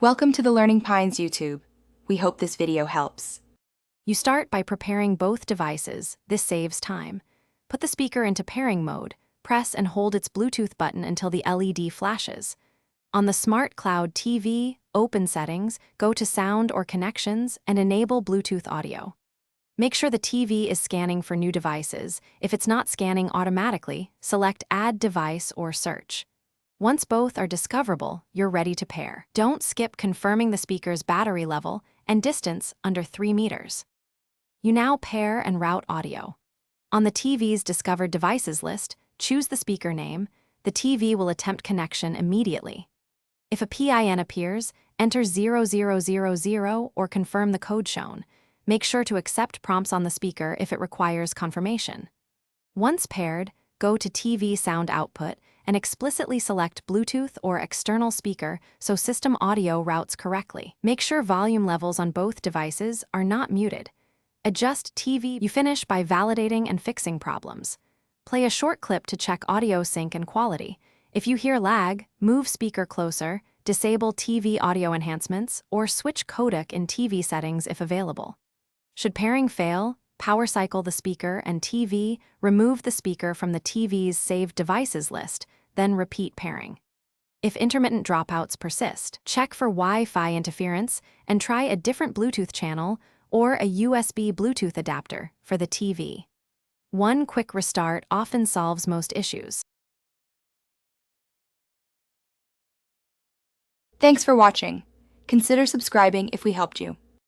Welcome to the Learning Pines YouTube. We hope this video helps. You start by preparing both devices. This saves time. Put the speaker into pairing mode. Press and hold its Bluetooth button until the LED flashes. On the Smart Cloud TV, open Settings, go to Sound or Connections and enable Bluetooth audio. Make sure the TV is scanning for new devices. If it's not scanning automatically, select Add Device or Search. Once both are discoverable, you're ready to pair. Don't skip confirming the speaker's battery level and distance under 3 meters. You now pair and route audio. On the TV's Discovered Devices list, choose the speaker name. The TV will attempt connection immediately. If a PIN appears, enter 0000 or confirm the code shown. Make sure to accept prompts on the speaker if it requires confirmation. Once paired, go to TV Sound Output and explicitly select Bluetooth or external speaker so system audio routes correctly. Make sure volume levels on both devices are not muted. Adjust TV. You finish by validating and fixing problems. Play a short clip to check audio sync and quality. If you hear lag, move speaker closer, disable TV audio enhancements, or switch codec in TV settings if available. Should pairing fail, power cycle the speaker and TV, remove the speaker from the TV's saved devices list, then repeat pairing. If intermittent dropouts persist, check for Wi-Fi interference and try a different Bluetooth channel or a USB Bluetooth adapter for the TV. One quick restart often solves most issues. Thanks for watching. Consider subscribing if we helped you.